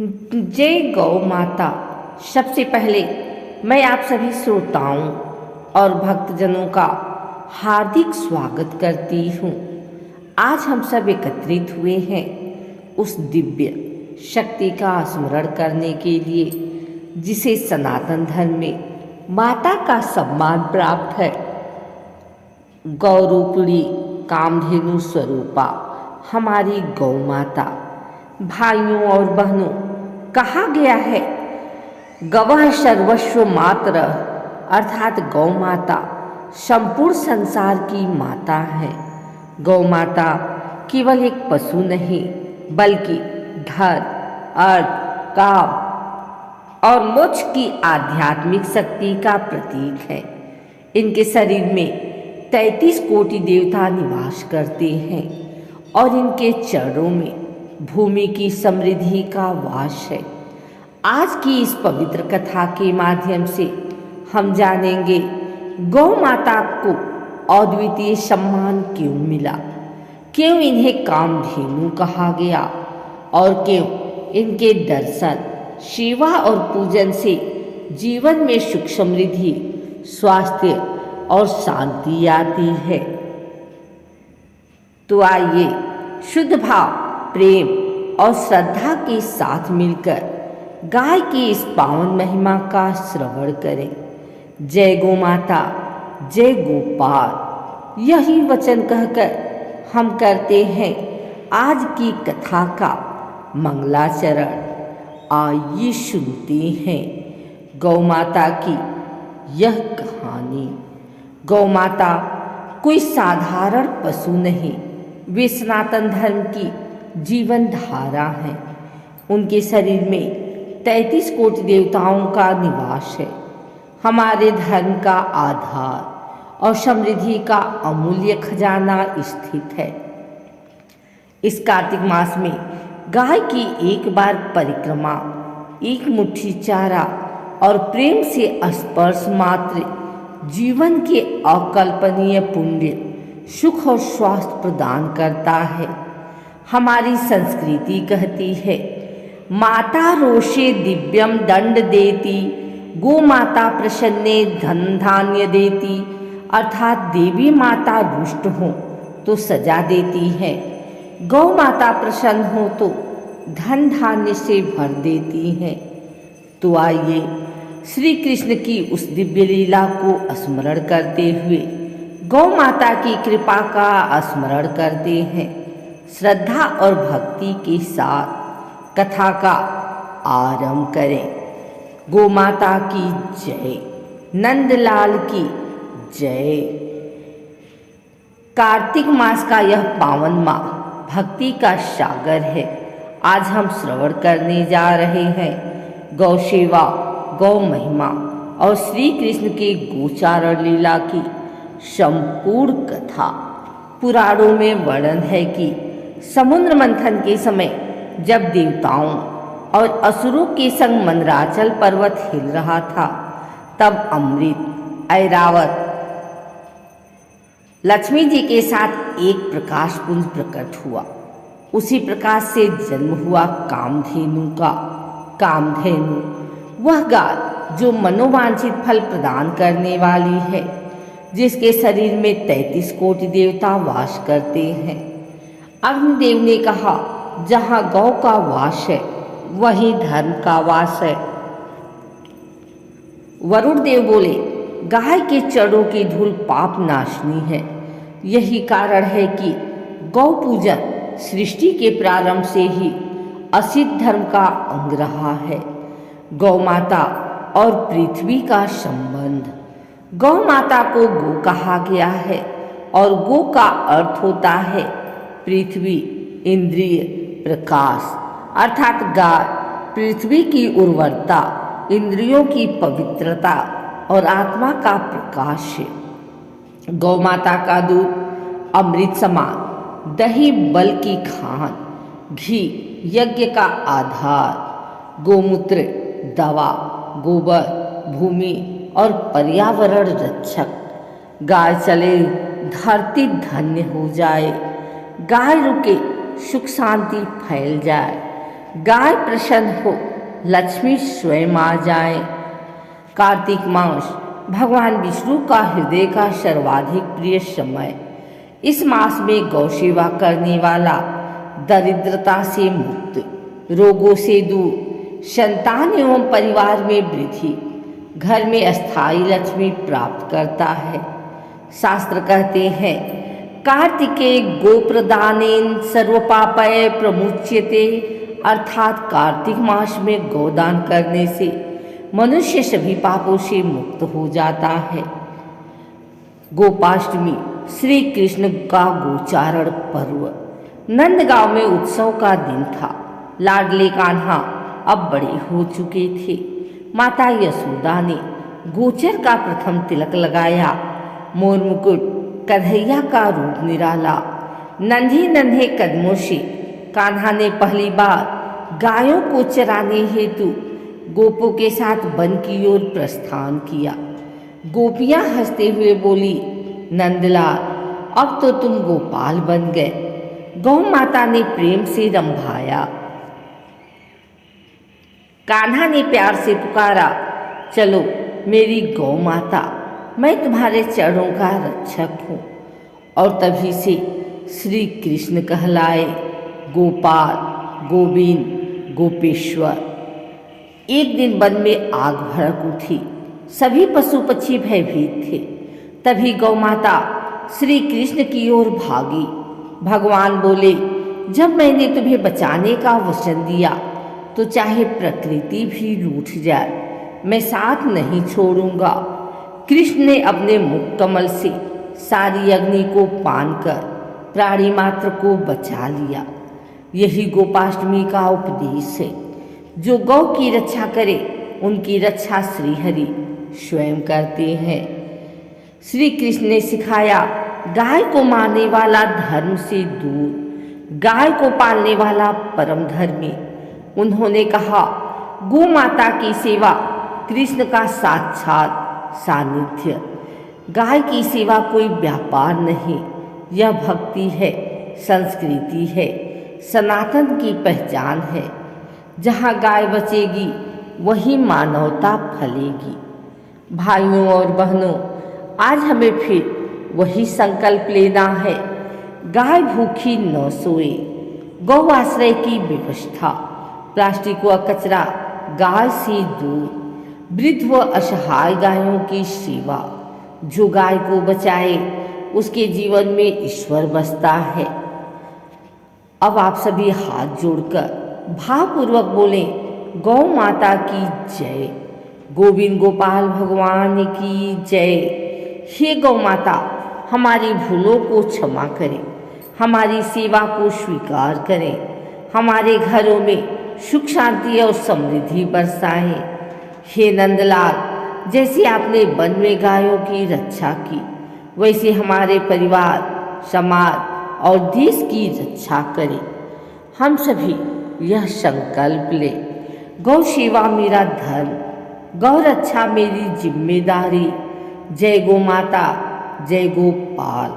जय गौ माता। सबसे पहले मैं आप सभी श्रोताओं और भक्तजनों का हार्दिक स्वागत करती हूँ। आज हम सब एकत्रित हुए हैं उस दिव्य शक्ति का स्मरण करने के लिए जिसे सनातन धर्म में माता का सम्मान प्राप्त है। गौरूपिणी कामधेनु स्वरूपा हमारी गौ माता। भाइयों और बहनों, कहा गया है गवः सर्वस्व मात्र, अर्थात गौ माता संपूर्ण संसार की माता है। गौ माता केवल एक पशु नहीं बल्कि धर्म, अर्थ, काम और मोक्ष की आध्यात्मिक शक्ति का प्रतीक है। इनके शरीर में 33 कोटि देवता निवास करते हैं और इनके चरणों में भूमि की समृद्धि का वास है। आज की इस पवित्र कथा के माध्यम से हम जानेंगे गौ माता को अद्वितीय सम्मान क्यों मिला, क्यों इन्हें कामधेनु कहा गया और क्यों इनके दर्शन, सेवा और पूजन से जीवन में सुख, समृद्धि, स्वास्थ्य और शांति आती है। तो आइए शुद्ध भाव, प्रेम और श्रद्धा के साथ मिलकर गाय की इस पावन महिमा का श्रवण करें। जय गौ माता, जय गोपाल, यही वचन कहकर हम करते हैं आज की कथा का मंगलाचरण। आइए सुनते हैं गौ माता की यह कहानी। गौ माता कोई साधारण पशु नहीं, वे सनातन धर्म की जीवन धारा है। उनके शरीर में 33 कोटि देवताओं का निवास है। हमारे धर्म का आधार और समृद्धि का अमूल्य खजाना स्थित है। इस कार्तिक मास में गाय की एक बार परिक्रमा, एक मुट्ठी चारा और प्रेम से स्पर्श मात्र जीवन के अकल्पनीय पुण्य, सुख और स्वास्थ्य प्रदान करता है। हमारी संस्कृति कहती है माता रोषे दिव्यम दंड देती, गो माता प्रसन्ने धन धान्य देती, अर्थात देवी माता रुष्ट हो तो सजा देती है, गौ माता प्रसन्न हो तो धन धान्य से भर देती है। तो आइए श्री कृष्ण की उस दिव्य लीला को स्मरण करते हुए गौ माता की कृपा का स्मरण करते हैं। श्रद्धा और भक्ति के साथ कथा का आरंभ करें। गौ माता की जय, नंदलाल की जय। कार्तिक मास का यह पावन माह भक्ति का सागर है। आज हम श्रवण करने जा रहे हैं गौ सेवा, गौ महिमा और श्री कृष्ण के गोचारण लीला की संपूर्ण कथा। पुराणों में वर्णन है कि समुद्र मंथन के समय जब देवताओं और असुरों के संग मंदराचल पर्वत हिल रहा था, तब अमृत ऐरावत लक्ष्मी जी के साथ एक प्रकाश पुंज प्रकट हुआ। उसी प्रकाश से जन्म हुआ कामधेनु का। कामधेनु वह गाय जो मनोवांछित फल प्रदान करने वाली है, जिसके शरीर में 33 कोटि देवता वास करते हैं। अग्निदेव ने कहा, जहाँ गौ का वास है वहीं धर्म का वास है। वरुण देव बोले, गाय के चरणों की धूल पाप नाशनी है। यही कारण है कि गौ पूजन सृष्टि के प्रारंभ से ही असिद्ध धर्म का अंग रहा है। गौ माता और पृथ्वी का संबंध। गौ माता को गो कहा गया है और गो का अर्थ होता है पृथ्वी, इंद्रिय, प्रकाश, अर्थात गाय पृथ्वी की उर्वरता, इंद्रियों की पवित्रता और आत्मा का प्रकाश है। गौ माता का दूध अमृत समान, दही बल की खान, घी यज्ञ का आधार, गोमूत्र दवा, गोबर भूमि और पर्यावरण रक्षक। गाय चले धरती धन्य हो जाए, गाय रुके सुख शांति फैल जाए। गाय प्रसन्न हो लक्ष्मी स्वयं आ जाए। कार्तिक मास भगवान विष्णु का हृदय का सर्वाधिक प्रिय समय। इस मास में गौ सेवा करने वाला दरिद्रता से मुक्त, रोगों से दूर, संतान एवं परिवार में वृद्धि, घर में अस्थायी लक्ष्मी प्राप्त करता है। शास्त्र कहते हैं कार्तिके गोप्रदानेन सर्वपापय प्रमुच्यते, अर्थात कार्तिक मास में गोदान करने से मनुष्य सभी पापों से मुक्त हो जाता है। गोपाष्टमी श्री कृष्ण का गोचारण पर्व। नंदगांव में उत्सव का दिन था। लाडले कान्हा अब बड़े हो चुके थे। माता यशोदा ने गोचर का प्रथम तिलक लगाया। मोर मुकुट कन्हैया का रूप निराला। नन्हे नन्हे कदमों से कान्हा ने पहली बार गायों को चराने हेतु गोपों के साथ वन की ओर प्रस्थान किया। गोपियां हंसते हुए बोली, नंदलाल अब तो तुम गोपाल बन गए। गौ माता ने प्रेम से रंभाया। कान्हा ने प्यार से पुकारा, चलो मेरी गौ माता, मैं तुम्हारे चरणों का रक्षक हूँ। और तभी से श्री कृष्ण कहलाए गोपाल, गोविंद, गोपेश्वर। एक दिन वन में आग भड़क उठी। सभी पशु पक्षी भयभीत थे। तभी गौ माता श्री कृष्ण की ओर भागी। भगवान बोले, जब मैंने तुम्हें बचाने का वचन दिया तो चाहे प्रकृति भी रूठ जाए, मैं साथ नहीं छोड़ूंगा। कृष्ण ने अपने मुख कमल से सारी अग्नि को पान कर प्राणी मात्र को बचा लिया। यही गोपाष्टमी का उपदेश है। जो गौ की रक्षा करे उनकी रक्षा श्रीहरि स्वयं करते हैं। श्री कृष्ण ने सिखाया, गाय को मारने वाला धर्म से दूर, गाय को पालने वाला परम धर्मी। उन्होंने कहा, गौ माता की सेवा कृष्ण का साक्षात सानिध्य। गाय की सेवा कोई व्यापार नहीं, यह भक्ति है, संस्कृति है, सनातन की पहचान है। जहाँ गाय बचेगी वही मानवता फलेगी। भाइयों और बहनों, आज हमें फिर वही संकल्प लेना है। गाय भूखी न सोए, गौ आश्रय की व्यवस्था, प्लास्टिक व कचरा गाय से दूर, वृद्ध व असहाय गायों की सेवा। जो गाय को बचाए उसके जीवन में ईश्वर बसता है। अब आप सभी हाथ जोड़कर भावपूर्वक बोलें, गौ माता की जय, गोविंद गोपाल भगवान की जय। हे गौ माता, हमारी भूलों को क्षमा करें, हमारी सेवा को स्वीकार करें, हमारे घरों में सुख शांति और समृद्धि बरसाएं। हे नंदलाल, जैसे आपने वन में गायों की रक्षा की, वैसे हमारे परिवार, समाज और देश की रक्षा करें। हम सभी यह संकल्प ले, गौ सेवा मेरा धर्म, गौ रक्षा मेरी जिम्मेदारी। जय गो माता, जय गोपाल।